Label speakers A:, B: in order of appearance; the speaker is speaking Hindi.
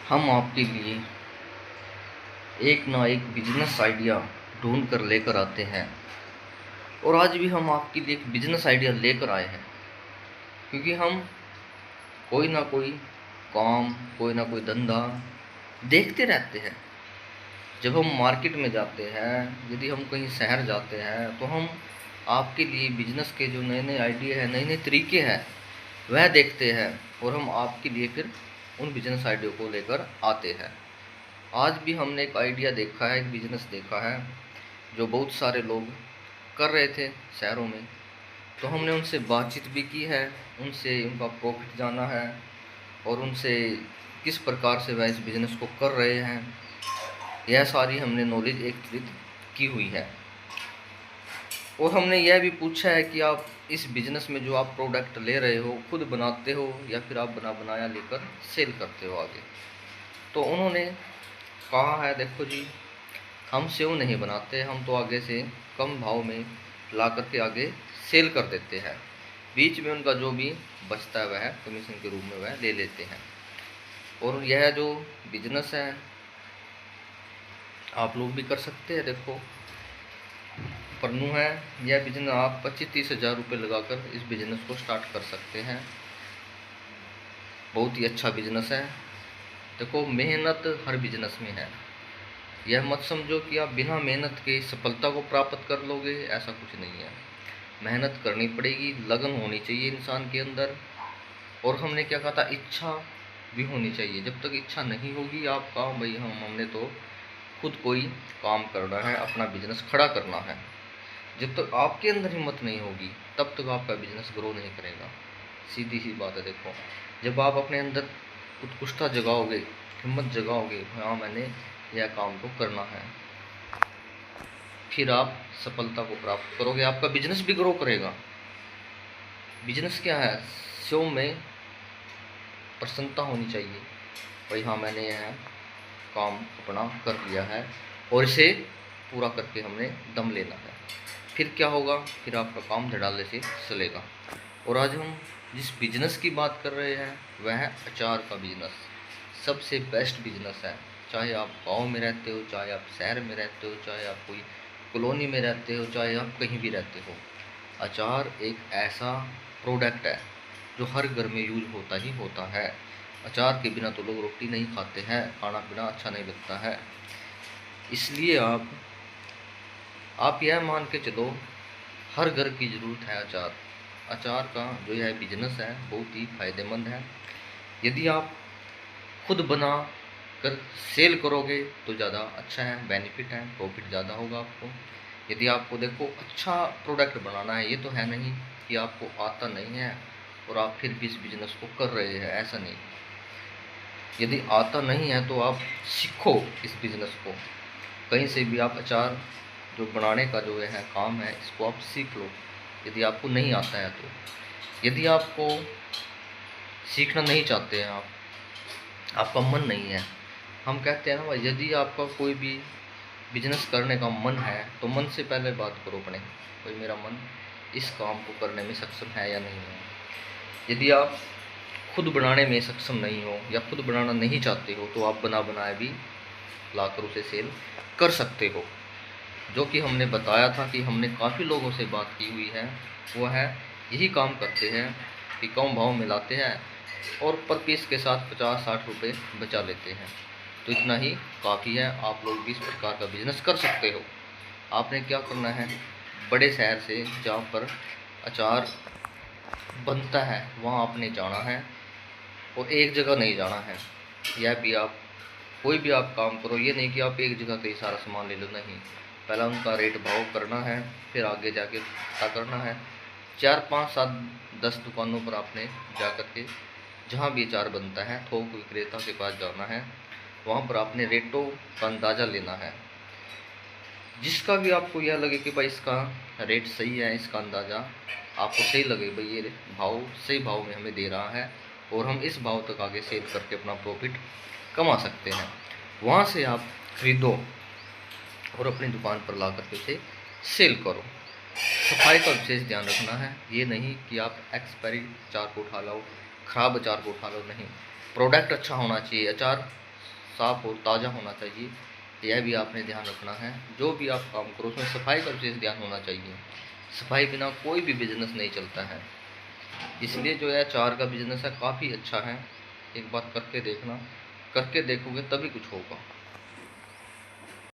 A: हम आपके लिए एक ना एक बिजनेस आइडिया ढूंढ कर लेकर आते हैं। और आज भी हम आपके लिए एक बिजनेस आइडिया लेकर आए हैं, क्योंकि हम कोई ना कोई काम, कोई ना कोई धंधा देखते रहते हैं। जब हम मार्केट में जाते हैं, यदि हम कहीं शहर जाते हैं, तो हम आपके लिए बिजनेस के जो नए नए आइडिया हैं, नए नए तरीके हैं, वह देखते हैं और हम आपके लिए फिर उन बिजनेस आइडिया को लेकर आते हैं। आज भी हमने एक आइडिया देखा है, एक बिजनेस देखा है जो बहुत सारे लोग कर रहे थे शहरों में। तो हमने उनसे बातचीत भी की है, उनसे उनका प्रॉफिट जाना है और उनसे किस प्रकार से वह इस बिज़नेस को कर रहे हैं, यह सारी हमने नॉलेज एकत्रित की हुई है। और हमने यह भी पूछा है कि आप इस बिज़नेस में जो आप प्रोडक्ट ले रहे हो, खुद बनाते हो या फिर आप बना बनाया लेकर सेल करते हो आगे। तो उन्होंने कहा है, देखो जी, हम सेव नहीं बनाते, हम तो आगे से कम भाव में ला करके आगे सेल कर देते हैं। बीच में उनका जो भी बचता है वह कमीशन के रूप में वह ले लेते हैं। और यह जो बिजनेस है आप लोग भी कर सकते हैं। देखो, परनू है, यह बिजनेस आप 25-30 हज़ार रुपये लगाकर इस बिजनेस को स्टार्ट कर सकते हैं। बहुत ही अच्छा बिजनेस है। देखो, मेहनत हर बिजनेस में है। यह मत समझो कि आप बिना मेहनत के सफलता को प्राप्त कर लोगे, ऐसा कुछ नहीं है। मेहनत करनी पड़ेगी, लगन होनी चाहिए इंसान के अंदर। और हमने क्या कहा था, इच्छा भी होनी चाहिए। जब तक इच्छा नहीं होगी आपका, भाई हमने तो खुद कोई काम करना है, अपना बिजनेस खड़ा करना है, जब तक आपके अंदर हिम्मत नहीं होगी तब तक आपका बिजनेस ग्रो नहीं करेगा। सीधी सी बात है। देखो, जब आप अपने अंदर उत्कृष्टता जगाओगे, हिम्मत जगाओगे, हाँ मैंने यह काम को करना है, फिर आप सफलता को प्राप्त करोगे, आपका बिजनेस भी ग्रो करेगा। बिजनेस क्या है, शो में प्रसन्नता होनी चाहिए, भाई हाँ मैंने यह काम अपना कर लिया है और इसे पूरा करके हमने दम लेना है। फिर क्या होगा, फिर आपका काम धड़ाले से चलेगा। और आज हम जिस बिजनेस की बात कर रहे हैं वह है अचार का बिजनेस। सबसे बेस्ट बिजनेस है। चाहे आप गांव में रहते हो, चाहे आप शहर में रहते हो, चाहे आप कोई कॉलोनी में रहते हो, चाहे आप कहीं भी रहते हो, अचार एक ऐसा प्रोडक्ट है जो हर घर में यूज होता ही होता है। अचार के बिना तो लोग रोटी नहीं खाते हैं, खाना पीना अच्छा नहीं लगता है। इसलिए आप यह मान के चलो, हर घर की ज़रूरत है अचार। अचार का जो यह बिजनेस है बहुत ही फ़ायदेमंद है। यदि आप खुद बना कर सेल करोगे तो ज़्यादा अच्छा है, बेनिफिट है, प्रॉफिट ज़्यादा होगा आपको। यदि आपको देखो अच्छा प्रोडक्ट बनाना है, ये तो है नहीं कि आपको आता नहीं है और आप फिर भी इस बिज़नेस को कर रहे हैं, ऐसा नहीं। यदि आता नहीं है तो आप सीखो इस बिज़नेस को, कहीं से भी आप अचार जो बनाने का जो है काम है इसको आप सीख लो, यदि आपको नहीं आता है तो। यदि आपको सीखना नहीं चाहते हैं आप, आपका मन नहीं है, हम कहते हैं ना भाई, यदि आपका कोई भी बिजनेस करने का मन है तो मन से पहले बात करो अपने, भाई मेरा मन इस काम को करने में सक्षम है या नहीं है। यदि आप खुद बनाने में सक्षम नहीं हो या खुद बनाना नहीं चाहते हो तो आप बना बनाए भी लाकर उसे सेल कर सकते हो। जो कि हमने बताया था कि हमने काफ़ी लोगों से बात की हुई है, वो है यही काम करते हैं कि कम भाव में लाते हैं और पर पीस के साथ 50-60 रुपये बचा लेते हैं। तो इतना ही काफ़ी है, आप लोग भी इस प्रकार का बिजनेस कर सकते हो। आपने क्या करना है, बड़े शहर से जहाँ पर अचार बनता है वहाँ आपने जाना है और एक जगह नहीं जाना है। यह भी आप कोई भी आप काम करो, ये नहीं कि आप एक जगह कई सारा सामान ले लो, नहीं। पहला उनका रेट भाव करना है, फिर आगे जाके पता करना है। 4-5-7-10 दुकानों पर आपने जा कर के जहाँ भी अचार बनता है थोक विक्रेता के पास जाना है, वहाँ पर आपने रेटों का अंदाज़ा लेना है। जिसका भी आपको यह लगे कि भाई इसका रेट सही है, इसका अंदाज़ा आपको सही लगे, भाई ये भाव सही भाव में हमें दे रहा है और हम इस भाव तक आगे सेल करके अपना प्रॉफिट कमा सकते हैं, वहाँ से आप खरीदो और अपनी दुकान पर ला करके उसे सेल करो। सफाई का विशेष ध्यान रखना है, ये नहीं कि आप एक्सपायरी अचार को उठा लो, ख़राब अचार को उठा लो, नहीं। प्रोडक्ट अच्छा होना चाहिए। अचार साफ़ और ताज़ा होना चाहिए, यह भी आपने ध्यान रखना है। जो भी आप काम करो उसमें सफाई का विशेष ध्यान होना चाहिए। सफाई बिना कोई भी बिजनेस नहीं चलता है। इसलिए जो है अचार का बिजनेस है काफ़ी अच्छा है, एक बार करके देखना, करके देखोगे तभी कुछ होगा।